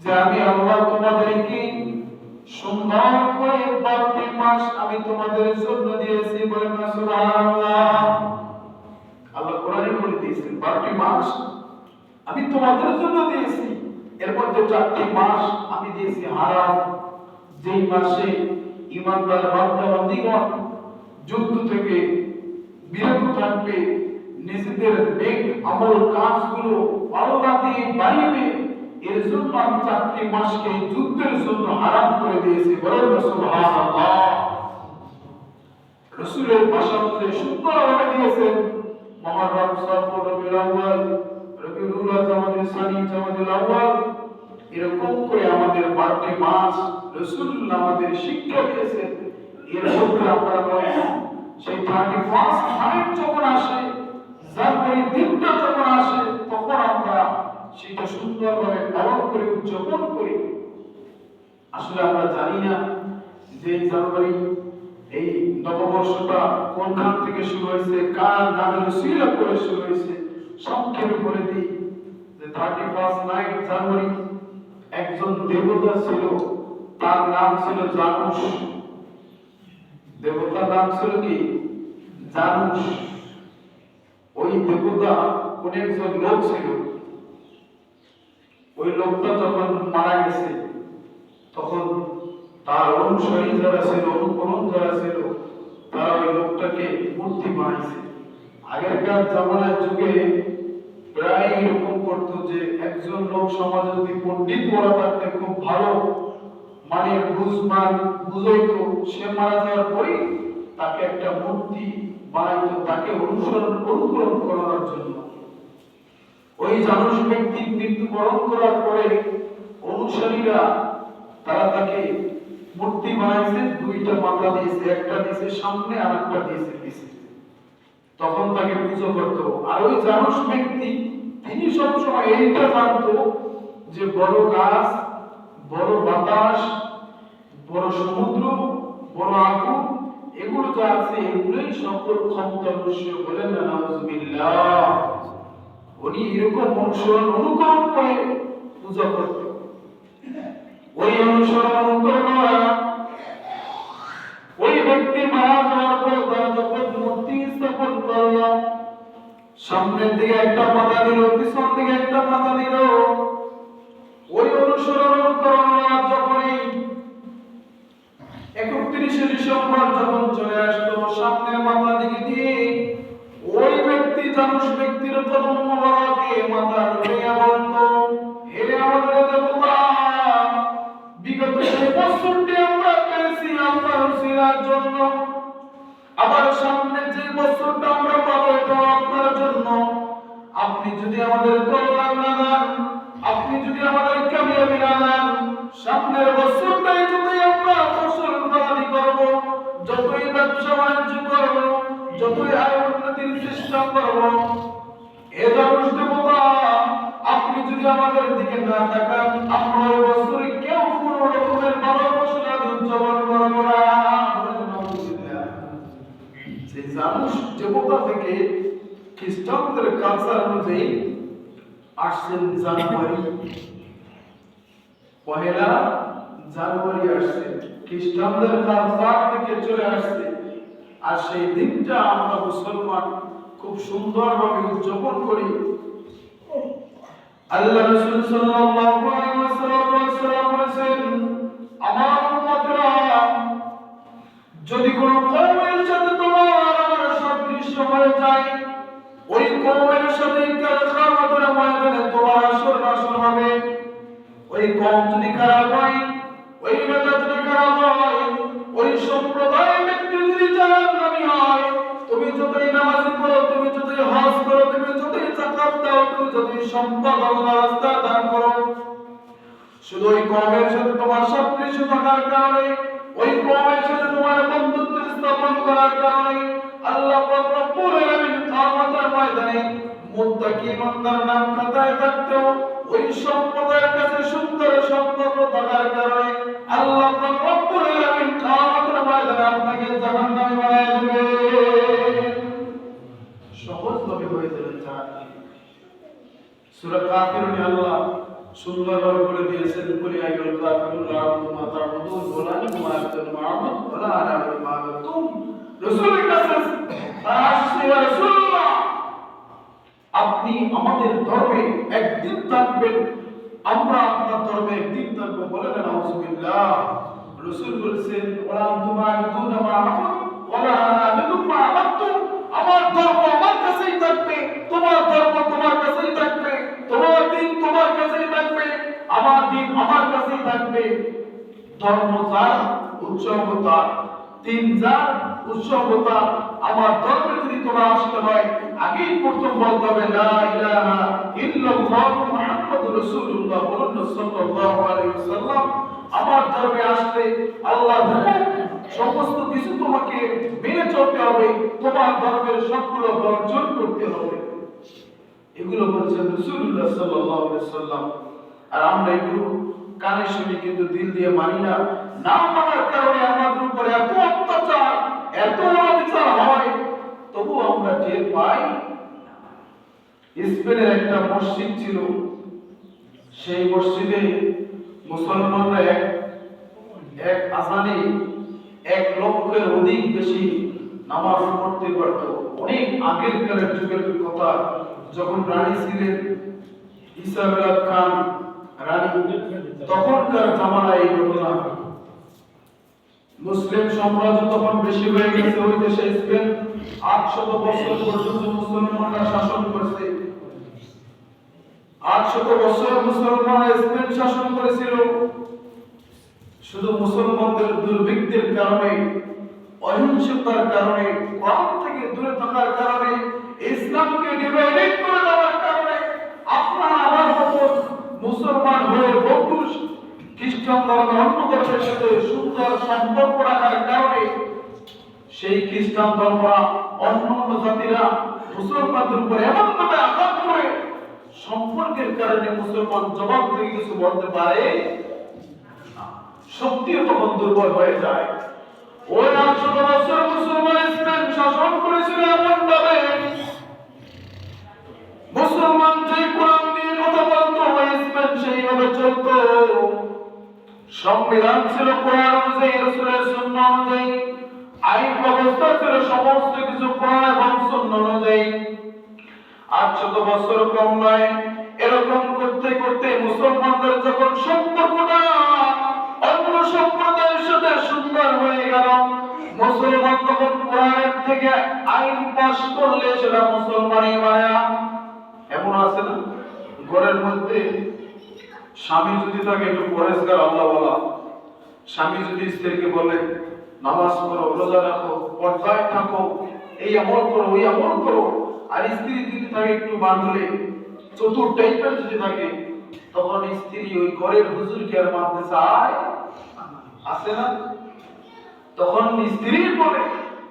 যে আমি আল্লাহ তোমাদেরকে সুন্দর করে 12টি মাস আমি তোমাদের জন্য দিয়েছি, বলেন না সুবহানাল্লাহ। আল্লাহ কোরআনে বলে দিয়েছেন 12টি মাস আমি তোমাদের জন্য দিয়েছি, এর মধ্যে 4টি মাস আমি দিয়েছি হারাম, যেই মাসে ঈমানদার বান্দা-বান্দীগণ যুদ্ধ থেকে বিরত থাকবে, নিজেদের নেক আমল কাজগুলো আল্লাহ দিয়ে বাড়িয়ে, এর জন্য আমি 4টি মাসকে যুদ্ধের জন্য হারাম করে দিয়েছি, বলেন না সুবহানাল্লাহ। রাসূলের ভাষা অনুযায়ী সুন্দরভাবে দিয়েছেন মুহররম, সফর, রবিউল আউয়াল, রবিউল জামাদুল সানি, জামাদুল আউয়াল, এরকম করে আমাদের 12টি মাস রাসূলুল্লাহ আমাদের শিক্ষা দিয়েছেন। এর মধ্যে আমরা সেই 31st নাইট যখন আসে, জানুয়ারি দিনটা যখন আসে, তখন আমরা সেটা সুন্দরভাবে পালন করে উদযাপন করি। আসলে আমরা জানি না যে জানুয়ারি এই নববর্ষটা কোনখান থেকে শুরু হয়েছে, কার নামে উসিলা করে শুরু হয়েছে। সংক্ষেপে বলে দিই যে 31st নাইট জানুয়ারি একজন দেবতা ছিল, তার নাম ছিল জানুস। দেবতার নাম ছিল কি? জানুস। ওই দেবতা কোন একজন লোক ছিল, ওই লোকটা যখন মারা গেছে, তখন তার অনুসারী যারা ছিল, অনুকরণ যারা ছিল, তারা ওই লোকটাকে মূর্তি বানাইছে। আগেরকার জামানার যুগে প্রায় এরকম করতো যে একজন লোক সমাজে যদি পণ্ডিত বলা থাকতে খুব ভালো মানে বুঝাইতো, সে মারা যাওয়ার পরে তাকে একটা মূর্তি বানাইতো, তাকে অনুকরণ করার জন্য। ওই জানুস ব্যক্তি মৃত্যুবরণ করার পরে অনুসারীরা তারা তাকে মূর্তি বানাইছে, 2টা মাথা দিয়েছে, একটা দিয়েছে সামনে আর একটা দিয়েছে পিছে। তখন তাকে পুজো করত। আর ওই জানুস ব্যক্তি তিনি সবসময় এইটা জানতো যে বড় গাছ, বড় বাতাস, বড় সমুদ্র, বড় আগুন, এগুলো যা আছে এগুলোই সকল ক্ষমতার উৎস, বলেন না নাউজুবিল্লাহ। উনি এরকম অনুকরণ করে পূজা করত। ওই অনুকরণ ওই ব্যক্তি মারা যাওয়ার পর তারা যখন মূর্তি স্থাপন করল, সামনের দিকে একটা পাতা দিল, পিছন দিকে একটা পাতা দিল। ওই অনুকরণ যখনই 31শে ডিসেম্বর যখন চলে আসলো, সামনের মাথা দিকে দিয়ে ওই ব্যক্তি জানুস ব্যক্তির প্রথম মোবারকে মাথা ঢুকিয়ে বলতো, হে আমাদের দেবতা, বিগত সেই বছরটি আমরা পেয়েছি আপনার উসিলার জন্য, আবার সামনের যে বছরটা আমরা পাবো এটা আপনার জন্য। আপনি যদি আমাদের কল্যাণ না দেন, আপনি যদি আমাদের কামিয়াবি না দেন, সামনের বছরটাই যদি আমরা ফসল ফলাদি করব, যতই ব্যবসা বাণিজ্য করব, যতই আয় উন্নতির চেষ্টা করব, এ জানুস দেবতা আপনি যদি আমাদের দিকে না তাকান, আমরা ওই বছরে কেউ কোনো রকমের ভালো ফসল উদযাপন করব না। সেই জানুস দেবতা থেকে খ্রিস্টানদের কালচার অনুযায়ী আসছেন জানুয়ারি, 1 জানুয়ারি আসছে, খ্রিস্টানদের কালচার থেকে চলে আসছে। আর সেই দিনটা আমরা মুসলমান খুব সুন্দরভাবে উদযাপন করি। আল্লাহ রাসূল সাল্লাল্লাহু আলাইহি ওয়াসাল্লাম বলেছেন, আমার উম্মতরা, যদি কোনো কওমের সাথে তোমার আমার সাদৃশ্য হয়ে যায়, ওই কওমের সাথে কাল কিয়ামতের ময়দানে তোমার আসর হবে। ওই কওম যদি খারাপ হয়, ওই নেতা যদি খারাপ হয়, ওই সম্প্রদায় ব্যক্তি যদি জাহান্নামী হয়, তুমি যতই নামাজ পড়ো, তুমি যতই হজ করো, তুমি যতই যাকাত দাও, তুমি যতই সম্পদ আল্লাহর রাস্তায় দান করো, শুধু ওই কওমের সাথে তোমার সাদৃশ্য থাকার কারণে, ওই কওমের সাথে তোমার বন্ধুত্ব স্থাপন করার কারণে আল্লাহ পাক রব্বুল আলামিন কিয়ামতের ময়দানে মুত্তাকি বান্দার নাম খাতায় থাকতেও ওই সম্প্রদায়ের কাছে সুন্দর সম্পর্ক থাকার কারণে আল্লাহ পাক রব্বুল আলামিন কিয়ামতের ময়দানে আপনাকে জাহান্নামী বানায় দেবেন। সহজভাবে হয়ে যাবে জাহান্নামী। সূরা কাফিরুনে আল্লাহ সুন্দরভাবে বলে দিয়েছেন, কুল ইয়া আইয়ুহাল কাফিরুন লা আ'বুদু মা তা'বুদুন ওয়া লা আনতুম আ'বুদু মা আ'বুদু ওয়া লা আনা আ'বুদু মা আ'বাদতুম। রাসূলের কাছে আসছে, ইয়া রাসূলুল্লাহ, আপনি আমাদের ধর্মে একদিন থাকবেন, আমরা আপনার ধর্মে একদিন থাকবো। বলেন নাউযুবিল্লাহ। রাসূল বলেছেন, ওয়া লা আনতুম আ'বুদুন মা আ'বুদু ওয়া লা আনা আ'বুদু মা আ'বাদতুম। আমার ধর্ম আমার কাছেই থাকবে, তোমার ধর্ম তোমার কাছেই থাকবে, তোমার দিন তোমার কাছেই থাকবে, আমার দিন আমার কাছেই থাকবে। ধর্ম যার, উৎসব তার, দিন যার, উৎসব তার। আমার ধর্মে যদি তোমরা আসতে হয়, আগেই প্রথম বলতে হবে লা ইলাহা ইল্লাল্লাহ মুহাম্মাদুর রাসূলুল্লাহ সাল্লাল্লাহু আলাইহি ওয়াসাল্লাম। আমার ধর্মে আসতে আল্লাহর হুকুম সমস্ত কিছু তোমাকে মেনে চলতে হবে, তোমার ধর্মের সবগুলো বর্জন করতে হবে। এগুলো বলছেন রাসূলুল্লাহ সাল্লাল্লাহু আলাইহি ওয়াসাল্লাম। আর আমরা এগুলো কানে শুনি কিন্তু দিল দিয়ে মানি না। না মানার কারণে আমাদের উপরে এত অত্যাচার, এত অবিচার হয়, তবু আমরা টের পাই। স্পেনের একটা মসজিদ ছিল, সেই মসজিদে মুসলমানরা এক আজানে 1 লক্ষের অধিক বেশি নামাজ পড়তে পারত। অনেক আগের কালের যুগের কথা, যখন রানী ছিলেন ইসাবেলা খান রানী, তখনকার জামানায় এই ঘটনা। মুসলিম সাম্রাজ্য তখন বেশি হয়ে গেছে ওই দেশে। স্পেন 800 বছর পর্যন্ত মুসলমানরা শাসন করেছে। 800 বছর মুসলমানরা স্পেন শাসন করেছিল। শুধু মুসলমানদের দুর্ভিক্ষের কারণে, অহিংসতার কারণে, কোরআন থেকে দূরে থাকার কারণে, ইসলামকে ডিভাইড করে দেওয়ার কারণে আপনারা আমার মতো মুসলমান হয়ে বন্ধু খ্রিস্টান ধর্ম অন্য ধর্মের সাথে সুন্দর সম্পর্ক রাখার কারণে সেই খ্রিস্টান ধর্মরা অন্য জাতিরা মুসলমানদের উপর এমনভাবে আঘাত করে, সম্পর্কের কারণে মুসলমান জবাব থেকে কিছু বলতে পারে, শক্তিও তখন দুর্বল হয়ে যায়। ওই 800 বছর মুসলমান স্পেন শাসন করেছিল এমন ভাবে, মুসলমান যে কোরআন দিয়ে কথা বলতো ওই স্পেন সেইভাবে চলতো। সংবিধান ছিল কোরআন অনুযায়ী, রাসূলের সুন্নাহ অনুযায়ী, আইন ব্যবস্থা ছিল সমস্ত কিছু কোরআন এবং সুন্নাহ অনুযায়ী। 800 বছর কম নয়। এরকম করতে করতে মুসলমানদের যখন সম্পর্কটা অন্য সম্প্রদায়ের সাথে সুন্দর হয়ে গেল, মুসলমান তখন কোরআনের থেকে আইন পাস করলে সেটা মুসলমানই মায়া। এমন আছে না, ঘরের মধ্যে স্বামী যদি থাকে একটু পরেশগার আল্লাহ বলা, স্বামী যদি স্ত্রীকে বলে নামাজ পড়ো, রোজা রাখো, পর্দায় থাকো, এই আমল করো, ওই আমল করো, আর স্ত্রী যদি থাকে একটু বাঁধলে, চতুর টাইপের যদি থাকে, তখন স্ত্রী ওই ঘরের হুজুরকে আর মানতে চায়? আছে না? তখন স্ত্রী বলে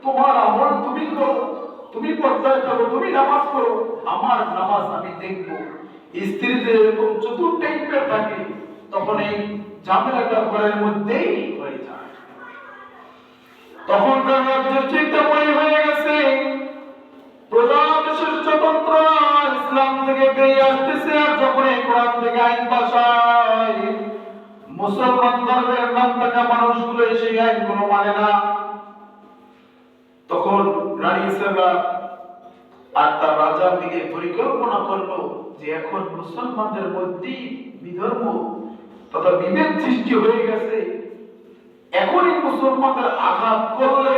তোমার আমল তুমি করো, তুমি পর্দায় থাকো, তুমি নামাজ পড়ো, আমার নামাজ আমি দেখবো। স্ত্রী যে এরকম চতুর টাইপের থাকে, তখন এই ঝামেলাটা ঘরের মধ্যেই হয়ে যায়। তখনকার রাজ্য চিন্তাময় হয়ে গেছে, প্রজা দেশের স্বতন্ত্র ইসলাম থেকে বেরিয়ে আসতেছে। আর যখন এই কোরআন থেকে আইন পাস হয়, মুসলমান ধর্মের নাম থাকা মানুষগুলো সেই আইনগুলো মানে না। তখন রানী ইসাবেলা আর তার রাজা মিলে পরিকল্পনা করলো যে এখন মুসলমানদের মধ্যে বিধর্ম তথা বিভেদ সৃষ্টি হয়ে গেছে, এখনই মুসলমানদের আঘাত করলে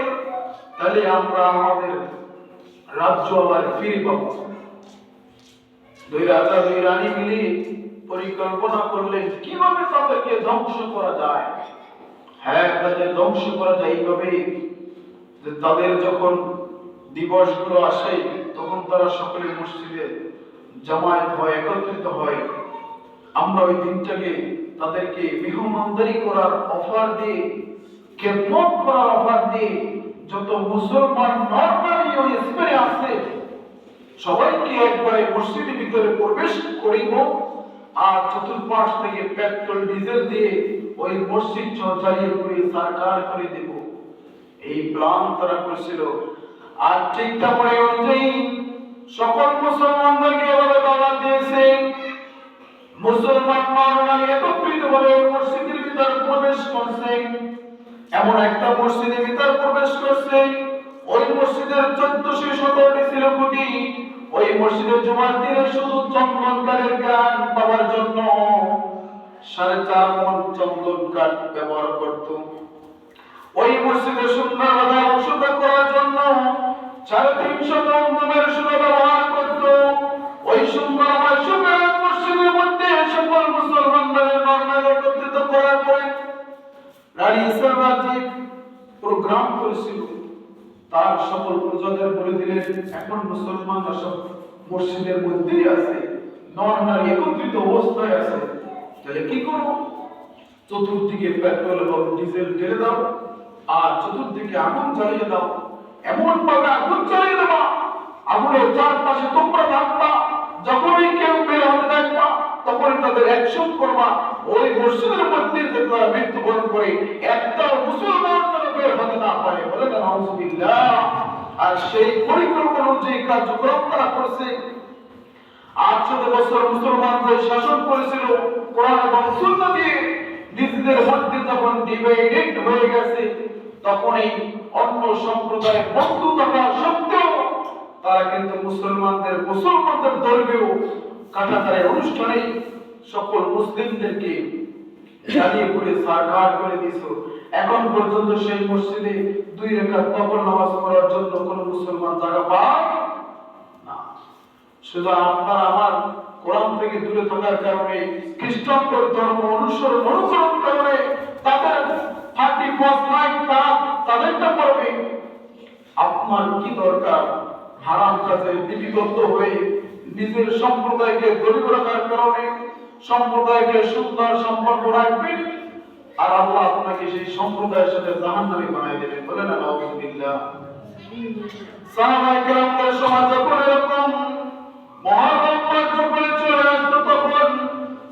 তাহলে আমরা আমাদের রাজ্য আবার ফিরে পাবো। দুই রাজা দুই রানী মিলে পরিকল্পনা করলেন কিভাবে তাদেরকে ধ্বংস করা যায়। হ্যাঁ, তাদের ধ্বংস করা যায় এইভাবে যে তাদের যখন দিবসগুলো আসে তখন তারা সকলে মসজিদে জামায়াত হয়, একত্রিত হয়। আমরা ওই দিনটাকে তাদেরকে মেহমানদারি করার অফার দিয়ে, খেদমত করার অফার দিয়ে, যত মুসলমান নরমালি ওই স্পেনে আছে সবাইকে একবারে মসজিদের ভিতরে প্রবেশ করিব, আর চতুর্পাশ থেকে পেট্রোল ডিজেল দিয়ে ওই মসজিদ জ্বালিয়ে করে সরকার করে দেব, এই প্ল্যান তারা করেছিল। আর ঠিক তেমনি অনুযায়ী সকল মুসলমানদেরকে এভাবে দাওয়াত দিয়েছে। মুসলমান নরনারী একত্রিতভাবে মসজিদের ভিতর প্রবেশ করছে। এমন একটা মসজিদের ভিতর প্রবেশ করছে, ওই মসজিদের 1417টি ছিল কোটি। ওই মসজিদে জুমার দিনে শুধু চন্দনকাঠের গান পাওয়ার জন্য 4.5 মণ চন্দন কাঠ ব্যবহার করত। ওই মসজিদে সুন্দরভাবে অংশগ্রহণ করার জন্য 350 মণের সোনা ব্যবহার করত। ওই সুন্দরময় সুন্দর মসজিদের মধ্যে সকল মুসলমানদের নরনারী একত্রিত করার পরে রানী ইসলামাবাদ প্রোগ্রাম করেছিল। তার সকল প্রজাদের বলে দিলেন, এখন মুসলমানরা সব মসজিদের মধ্যেই আছে, নরনারী একত্রিত অবস্থায় আছে, তাহলে কি করো? চতুর্দিকে পেট্রোল এবং ডিজেল ঢেলে দাও, আর চতুর্দিকে আগুন জ্বালিয়ে দাও। এমন ভাবে আগুন জ্বালিয়ে দেবা, আগুনের চারপাশে তোমরা থাকবা। যখনই কেউ বের হতে দেখবা, তখনই তাদের অ্যাকশন করবা। ওই মসজিদের মধ্যে তারা মৃত্যুবরণ করে একটা মুসলমান যেন বের হতে না পারে, বলে না নাউজুবিল্লাহ। আর সেই পরিকল্পনা অনুযায়ী কার্যক্রম তারা করেছে। 800 বছর মুসলমানদের শাসন করেছিল কোরআন এবং সুন্নাহ দিয়ে। নিজেদের মধ্যে যখন ডিভাইডেড হয়ে গেছে, তখন এই অন্য সম্প্রদায়ের বন্ধু থাকা সত্ত্বেও তারা কিন্তু মুসলমানদের ধর্মীয় কাটাতারের অনুষ্ঠানে সকল মুসলিমদেরকে জ্বালিয়ে পুড়ে সারকার করে দিয়েছিল। এখন পর্যন্ত সেই মসজিদে 2 রাকাত নফল নামাজ পড়ার জন্য কোন মুসলমান জায়গা পায় না। শুধু আপনার আমার কোরআন থেকে দূরে থাকার কারণে, খ্রিস্টানদের ধর্ম অনুসরণ কারণে তাদের 31 নাইট তাদেরটা করবে। আপনার কি দরকার হারাম কাজে লিপিবদ্ধ হয়ে নিজের সম্প্রদায়কে দরিদ্র রাখার কারণে সম্প্রদায়কে সুন্দর সম্পর্ক রাখবেন, আর আল্লাহ আপনাকে সেই সম্প্রদায়ের সাথে জাহান্নামী বানিয়ে দেবেন, বলে না নাউজুবিল্লাহ। সাহাবায়ে কেরামদের সমাজ যখন এরকম মুহররম মাস যখন চলে আসতো, তখন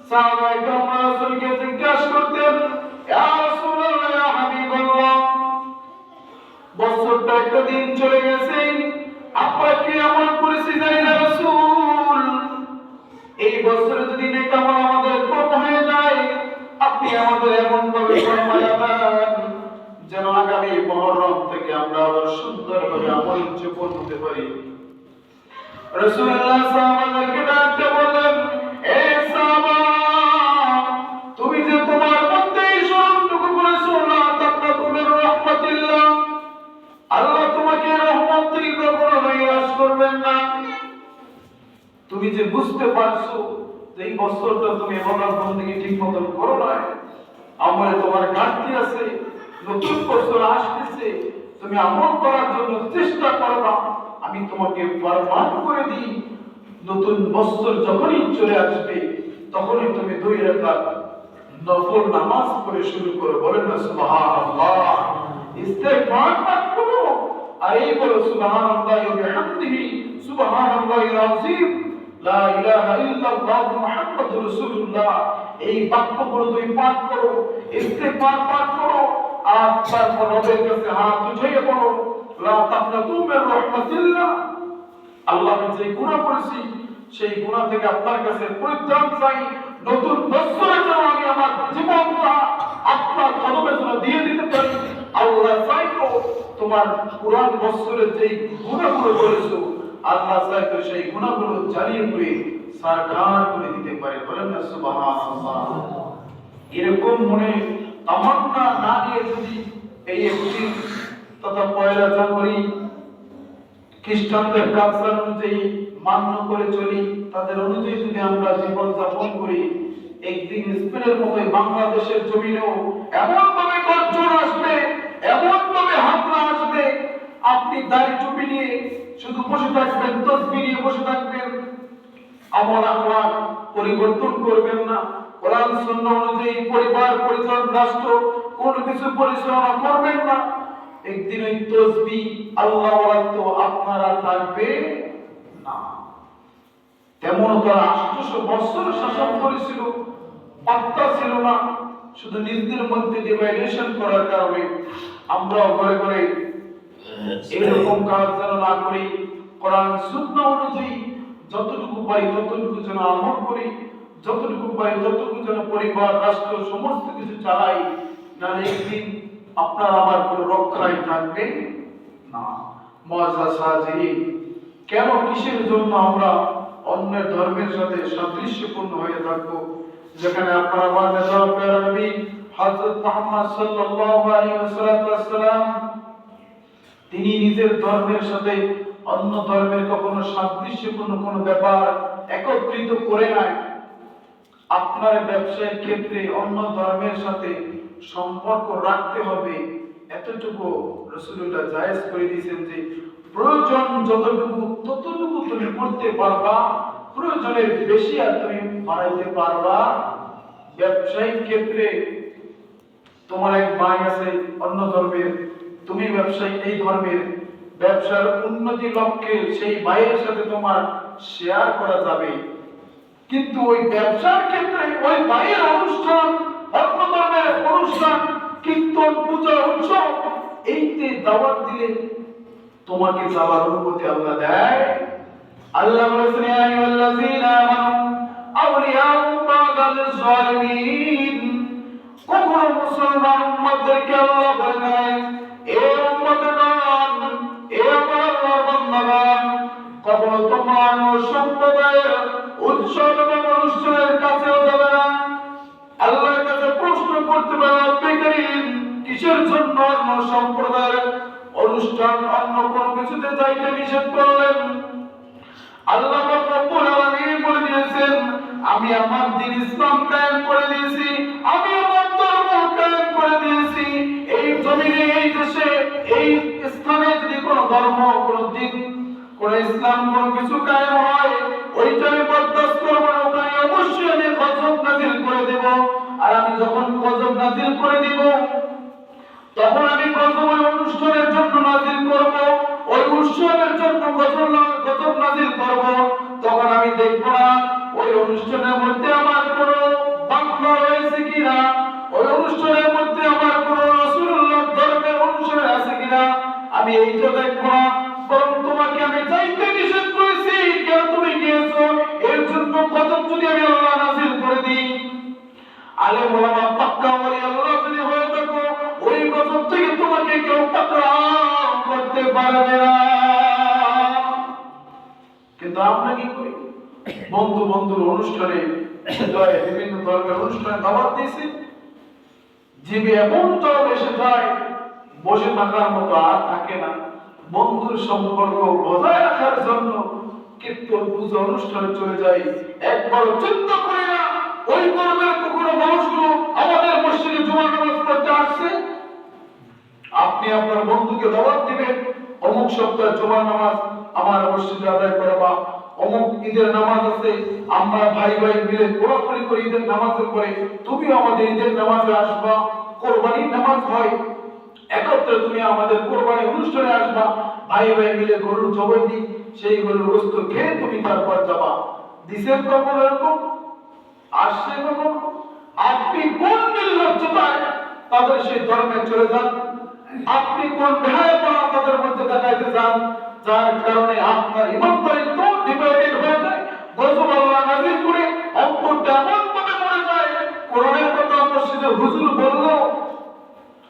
সাহাবায়ে কেরাম রাসূলকে জিজ্ঞাসা করতেন, ইয়া রাসূলুল্লাহ, ইয়া হাবিবাল্লাহ, বছরটা একটা দিন চলে গেছে, আপনারা কি আমল করেছি জানি না রাসূল। এই বছরে যদি নেক আমল আমাদের কম হয়ে যায়, আপনি আমাদের এমন ভাবে ফরমায়াবেন যেন আগামী মুহররম থেকে আমরা আবার সুন্দরভাবে আমল উদযাপন করতে পারি। রাসূলুল্লাহ সাহাবাদেরকে ডাকতে বললেন, এ সাহাবা, তুমি যে তোমার মধ্যে শরণটুকু করেছো, না তাকনাতু মির রাহমাতিল্লাহ, আল্লাহ তোমাকে রহমত থেকে কখনো নৈরাশ করবেন না। তুমি যে বুঝতে পারছো যে এই বছরটা তুমি ইবাদত বন্দেগী ঠিক মতন করো না, আমলে তোমার ঘাটতি আছে, নতুন বছর আসতেছে, তুমি আমল করার জন্য চেষ্টা করবা। আমি তোমাকে ফরমান করে দিই, নতুন বছর যখনই চলে আসবে, তখনই তুমি 2 রাকাত নফল নামাজ পড়ে শুরু করো, বলেন না সুবহানাল্লাহ। ইস্তেগফার পাঠ করো, আর এই বলো সুবহানাল্লাহি ওয়া বিহামদিহি সুবহানাল্লাহিল আযীম, লা ইলাহা ইল্লাল্লাহ মুহাম্মাদুর রাসূলুল্লাহ। এই বাক্যগুলো তুমি পাঠ করো, ইস্তেগফার পাঠ করো, আর তারপর রবের কাছে হাত উঠিয়ে বলো, লা তাকনাতু মির রাহমাতিল্লাহ, আল্লাহ আমি যে গুনাহ করেছি সেই গুনাহ থেকে আপনার কাছে পরিত্রাণ চাই। নতুন বছরের জন্য আমি আমার জীবনটা আপনার কদমে যেন দিয়ে দিতে পারি। আল্লাহ চাইতো তোমার পুরান বছরের যেই গুনাহগুলো করেছো, আল্লাহ চাইতো সেই গুনাহগুলো জ্বালিয়ে পুড়ে সারখার করে দিতে পারে, বলেন না সুবহানাল্লাহ। এরকম মনে তামান্না না নিয়ে যদি এই একদিন তথা 1 জানুয়ারি খ্রিস্টানদের কালচার অনুযায়ী মান্য করে চলি, তাদের অনুযায়ী যদি আমরা জীবন যাপন করি, একদিন স্পেনের মতোই বাংলাদেশের জমিনেও এমন ভাবে গর্জন আসবে, এমন ভাবে হামলা আসবে, আপনি দাড়ি টুপি নিয়ে শুধু বসে থাকবেন, তসবিহ নিয়ে বসে থাকবেন, আমল আখলাক পরিবর্তন করবেন না, কোরআন সুন্নাহ অনুযায়ী পরিবার পরিজন রাষ্ট্র কোনো কিছু পরিচালনা করবেন না, একদিন ওই তসবিহ আল্লাহ ওয়াক্ত আপনারা থাকবে না। তেমন তারা 800 বছর শাসন করেছিল, পাত্তা ছিল না। শুধু নিজেদের মধ্যে ডিভাইডেশন করার কারণে আমরাও ঘরে ঘরে এরকম কাজ যেন না করি, কোরআন সুন্নাহ অনুযায়ী যতটুকু পারি ততটুকু যেন আমল করি। যতটুকু পারি ততটুকু যেন পরিবার রাষ্ট্র সমস্ত কিছু চালাই, নাহলে একদিন আপনার আমার কোনো রক্ষাই থাকবে না। মুআজ্জাজ হাজিরিন, কেন কিসের জন্য আমরা অন্যের ধর্মের সাথে সাদৃশ্যপূর্ণ হয়ে থাকবো, যেখানে আপনার আমার নেতা প্যারা নবী হযরত মুহাম্মদ সাল্লাল্লাহু আলাইহি ওয়াসাল্লাম তিনি নিজের ধর্মের সাথে অন্য ধর্মের কখনো সাদৃশ্যপূর্ণ কোনো ব্যাপার একত্রিত করে নাই। আপনার ব্যবসায়ের ক্ষেত্রে অন্য ধর্মের সাথে সম্পর্ক রাখতে হবে, এতটুকু রাসূলুল্লাহ জায়েজ করে দিয়েছেন যে প্রয়োজন যতটুকু ততটুকু তুমি করতে পারবা, প্রয়োজনের বেশি আর তুমি বাড়াইতে পারবা। ব্যবসায়িক ক্ষেত্রে তোমার এক ভাই আছে অন্য ধর্মের, তুমি ব্যবসায়ী এই ধর্মের, ব্যবসার উন্নতি লক্ষ্যে সেই ভাইয়ের সাথে তোমার শেয়ার করা যাবে, কিন্তু ওই ব্যবসার ক্ষেত্রে ওই ভাইয়ের অনুষ্ঠান, অন্য ধর্মের অনুষ্ঠান, কীর্তন, পূজা, উৎসব, এইতে দাওয়াত দিলে তোমাকে যাওয়ার অনুমতি আল্লাহ দেয়। আল্লাহ বলেছেন ইয়া আইয়ুহাল্লাযীনা আমানু আউলিয়াউ বা'দাল যালিমিন। কখনো মুসলমান উম্মতদেরকে আল্লাহ বলে নাই এ উম্মতগণ, এ আমার আল্লাহর বান্দাগণ, কখনো তোমরা সম্প্রদায়ের উৎসব এবং অনুষ্ঠানের কাছেও যাবে না। আল্লাহর কাছে প্রশ্ন করতে পারে রব্বে কারীম, কিসের জন্য অন্য সম্প্রদায়ের অনুষ্ঠান অন্য কোনো কিছুতে যাইতে নিষেধ করলেন? আল্লাহ রাব্বুল আলামিন বলে দিয়েছেন, আমি আমার দ্বীন ইসলাম কায়েম করে দিয়েছি, আমি আমার ধর্ম কায়েম করে দিয়েছি। এই জমিনে, এই দেশে, এই স্থানে যদি কোনো ধর্ম, কোনো দ্বীন, কোনো ইসলাম, কোনো কিছু কায়েম হয়, ওইটা আমি বরদাস্ত করব না, ওখানে অবশ্যই আমি গজব নাযিল করে দেব। আর আমি যখন গজব নাযিল করে দিব, তখন আমি গজব ওই অনুষ্ঠানের জন্য নাযিল করব, ওই উৎসবের জন্য গজব নাযিল করব। তখন আমি দেখব না ওই অনুষ্ঠানের মধ্যে আমার কোনো বাক্য রয়েছে কিনা, ওই অনুষ্ঠানের মধ্যে আমার কোনো রাসূলুল্লাহ ধর্মের অনুষ্ঠান আছে কিনা, আমি এইটা দেখব না। বরং তোমাকে আমি যাইতে নিষেধ করেছি, কেন তুমি গিয়েছো, এর জন্য গজব যদি আমি আল্লাহ নাযিল করে দিই, আলেম ওলামা পাক্কা ওলি আল্লাহ যদি হয়ে থাকো, ওই গজব থেকে তোমাকে কেউ পাকড়াও করতে পারবে না। কিন্তু আমরা কি করি? বন্ধুর অনুষ্ঠানে যায়, বিভিন্ন ধর্মের অনুষ্ঠানে দাওয়াত দিয়েছি, জিবে এমন চল এসে যায়, বসে থাকার মতো আর থাকে না। বন্ধুর সম্পর্ক বজায় রাখার জন্য কীর্তন, পূজা অনুষ্ঠানে চলে যাই, একবার চিন্তা করি না ওই ধর্মের কখনো মানুষগুলো আমাদের মসজিদে জুমার নামাজ পড়তে আসছে। আপনি আপনার বন্ধুকে দাওয়াত দিবেন, অমুক সপ্তাহে জুমার নামাজ আমার মসজিদে আদায় করবা, অমুক ঈদের নামাজ আছে, আমরা ভাই ভাই মিলে কোলাকুলি করে ঈদের নামাজের পরে তুমিও আমাদের ঈদের নামাজে আসবা, কোরবানির নামাজ হয়, একত্রে তুমি আমাদের কোরবানির অনুষ্ঠানে আসবা, ভাই ভাই মিলে গরুর জবাই দিই, সেই গরুর গোশত খেয়ে তুমি তারপর যাবা। দিছেন কখন এরকম? আসছে কখন? আপনি কোন নির্লজ্জতায় তাদের সেই ধর্মে চলে যান? আপনি কোন বেহায়াপনা তাদের মধ্যে দেখাইতে যান, যার কারণে আপনার ইমানদারি তো ডিভাইডেড হয়ে যায়, গজব আল্লাহ নাযিল করে অন্তরটা এমন ভাবে মরে যায়। কোরআনের কথা মসজিদে হুজুর বললো,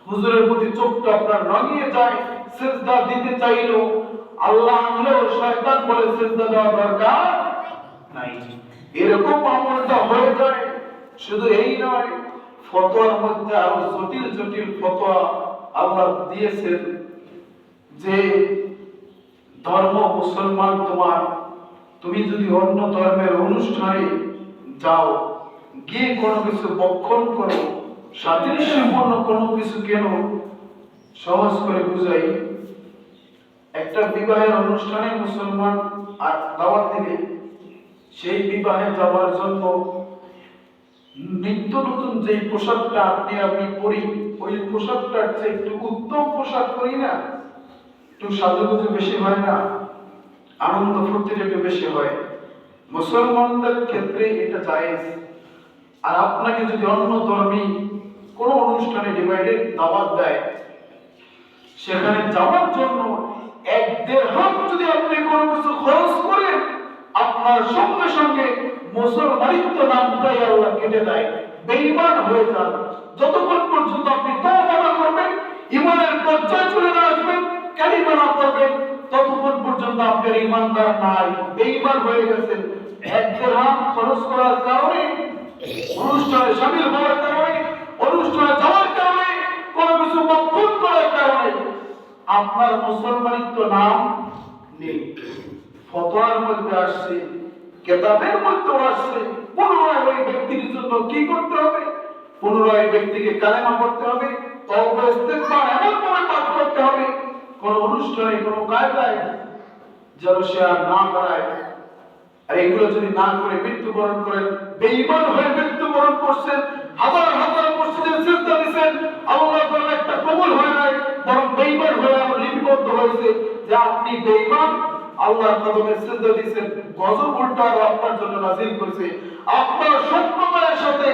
হুজুরের প্রতি চোখটা আপনার রাঙিয়ে যায়, সিজদা দিতে চাইলো, আল্লাহ আনলেও শয়তান বলে সিজদা দেওয়া দরকার নাই। এরকম আমলটা হয়ে যায়। শুধু এই নয়, ফতোয়ার মধ্যে আরো জটিল জটিল ফতোয়া আল্লাহ দিয়েছেন যে ধর্ম মুসলমান তোমার, তুমি যদি অন্য ধর্মের অনুষ্ঠানে যাও, গিয়ে কোনো কিছু বক্ষণ করো, সাদৃশ্যপূর্ণ কোনো কিছু কেন, সহজ করে বুঝাই, একটা বিবাহের অনুষ্ঠানে মুসলমান আর দাওয়াত দিলে সেই বিবাহে যাওয়ার জন্য নিত্য নতুন যে পোশাকটা আমি পরি, ওই পোশাকটার চেয়ে একটু উত্তম পোশাক পরি না, একটু সাজুগুজু বেশি হয় না, আনন্দ ফুর্তিটা একটু বেশি হয়। মুসলমানদের ক্ষেত্রে এটা জায়েজ। আর আপনাকে যদি অন্য ধর্মী কোন অনুষ্ঠানে ডিভাইডেড দাওয়াত দেয়, সেখানে যাওয়ার জন্য 1-1.5 হাত যদি আপনি কোনো কিছু খরচ করেন, আপনার সঙ্গে সঙ্গে মুসলমানিত্ব নামটাই আল্লাহ কেটে দেয়, বেঈমান হয়ে যান। যতক্ষণ পর্যন্ত আপনি তওবা না করবেন, ঈমানের পর্যায়ে চলে না আসবেন, কালিমা না পড়বেন, ততক্ষণ পর্যন্ত আপনার ঈমানদার নাই, বেঈমান হয়ে গেছেন। এক দিরহাম খরচ করার কারণে, অনুষ্ঠানে শামিল হওয়ার কারণে, অনুষ্ঠানে যাওয়ার কারণে, কোনো কিছু বক্ষণ করার কারণে আপনার মুসলমানিত্ব নাম নেই। ফতোয়ার মধ্যে আসছে, কেতাবের মধ্যে আসছে, পুনরায় ওই ব্যক্তির জন্য কি করতে হবে? পুনরায় ব্যক্তিকে কালেমা পড়তে হবে, তওবা ইস্তেগফার এমন ভাবে পাঠ করতে হবে, কোন অনুষ্ঠানে কোন কায়দায় যেন সে আর না করায়। আর এগুলো যদি না করে মৃত্যুবরণ করেন, বেঈমান হয়ে মৃত্যুবরণ করছেন, হাজার হাজার মসজিদে সিজদা দিবেন, আল্লাহর দরবারে একটা কবুল হয় নাই, বরং বেঈমান হয়ে আমার লিপিবদ্ধ হয়েছে যে আপনি বেঈমান, আল্লাহর কদমে সিজদা দিবেন, গজব উল্টা আপনার জন্য নাযিল করেছে। আপনার সম্প্রদায়ের সাথে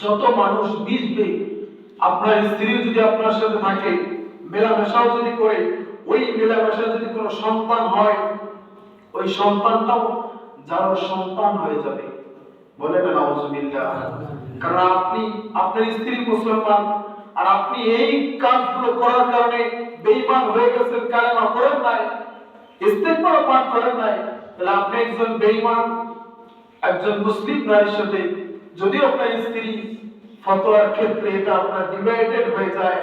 যত মানুষ মিশবে, আপনার স্ত্রী যদি আপনার সাথে থাকে, মেলামেশাও যদি করে, ওই মেলামেশা যদি কোনো সন্তান হয়, ওই সন্তানটাও যার সন্তান হয়ে যাবে। বলেন নাউজুবিল্লাহ। কারণ আপনি, আপনার স্ত্রী মুসলমান, আর আপনি এই কাজগুলো করার কারণে বেঈমান হয়ে গেছেন, কালেমা পড়েন নাই, ইস্তেগফার পাঠ করেন নাই, তাহলে আপনি একজন বেঈমান। একজন মুসলিম নারীর সাথে যদি আপনার স্ত্রী, ফতোয়ার ক্ষেত্রে এটা আপনার ডিভাইডেড হয়ে যায়,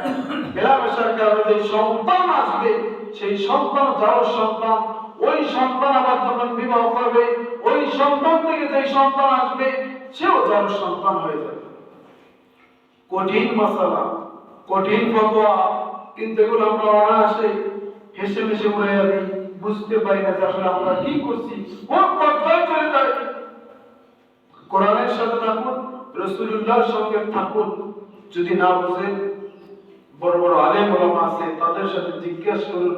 মেলামেশার কারণে যে সন্তান আসবে, সেই সন্তান যার সন্তান, ওই সন্তান আবার যখন বিবাহ করবে, ওই সন্তান থেকে যে সন্তান আসবে, সেও যার সন্তান হয়ে যাবে। কঠিন মাসালা, কঠিন ফতোয়া, কিন্তু এগুলো আমরা অনায়াসে হেসে হেসে উড়ে যাই, বুঝতে পারি না যে আসলে আমরা কি করছি, কোন পর্যায়ে চলে যাই। কোরআনের সাথে থাকুন, রাসূলুল্লাহর সঙ্গে থাকুন। যদি না বুঝেন, বড় বড় আলেম ওলামা আছে, তাদের সাথে জিজ্ঞাসা করুন,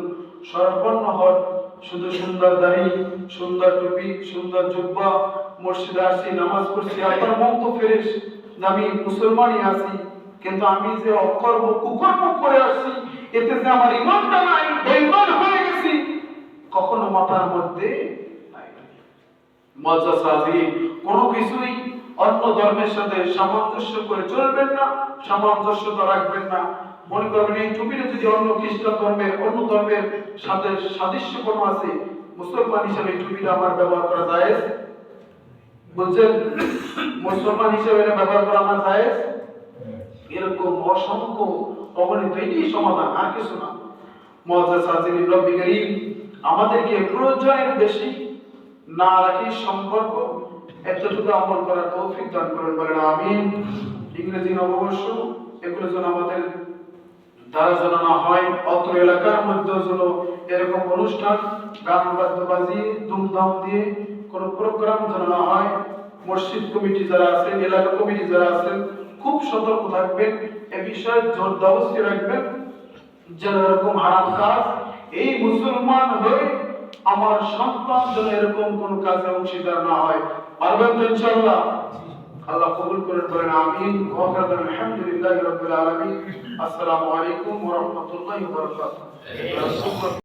সর্বন্ন হন। শুধু সুন্দর দাড়ি, সুন্দর টুপি, সুন্দর জুব্বা, মসজিদে আসি, নামাজ পড়ছি, আপনার মন তো ফ্রেশ যে আমি মুসলমানই আছি, কিন্তু আমি যে অকর্ম কুকর্ম করে আসছি, এতে যে আমার ঈমানটা নাই, বেঈমান হয়ে গেছি, কখনো মাথার মধ্যে নাই। মুআজ্জাজ হাজিরিন, কোনো কিছুই অন্য ধর্মের সাথে সামঞ্জস্য করে চলবেন না, সামঞ্জস্যতা রাখবেন না। মনে করবেন এই টুপিটা যদি অন্য খ্রিস্টান ধর্মের, অন্য ধর্মের সাথে সাদৃশ্যপূর্ণ আছে, মুসলমান হিসেবে টুপিটা আমার ব্যবহার করা জায়েজ? বুঝছেন? মুসলমান হিসেবে এটা ব্যবহার করা আমার জায়েজ? এরকম অসংখ্য অগণিত, এটাই সমাধান, আর কিছু না। মুআজ্জাজ হাজিরিন, রব্বি করিম আমাদেরকে প্রয়োজনের বেশি না রাখি সম্পর্ক এতটুকু আমল করার তৌফিক দান করেন, বলেন আমিন। ইংরেজি নববর্ষ, এগুলো যেন আমাদের দ্বারা যেন না হয়, অত্র এলাকার মধ্যে যেন এরকম অনুষ্ঠান, গান বাদ্য বাজিয়ে ধুমধাম দিয়ে কোনো প্রোগ্রাম যেন না হয়। মসজিদ কমিটি যারা আছেন, এলাকা কমিটি যারা আছেন, খুব সতর্ক থাকবেন, এ বিষয়ে জোর দাবস্তি রাখবেন যেন এরকম হারাম কাজ, এই মুসলমান হয়ে আমার সন্তান যেন এরকম কোন কাজে অংশীদার না হয়। পারবেন তো ইনশাআল্লাহ? আল্লাহ কবুল করেন, বলেন আমিন। ওয়া আলহামদুলিল্লাহি রাব্বিল আলামিন। আসসালামু আলাইকুম ওয়া রাহমাতুল্লাহি ওয়া বারাকাতুহু।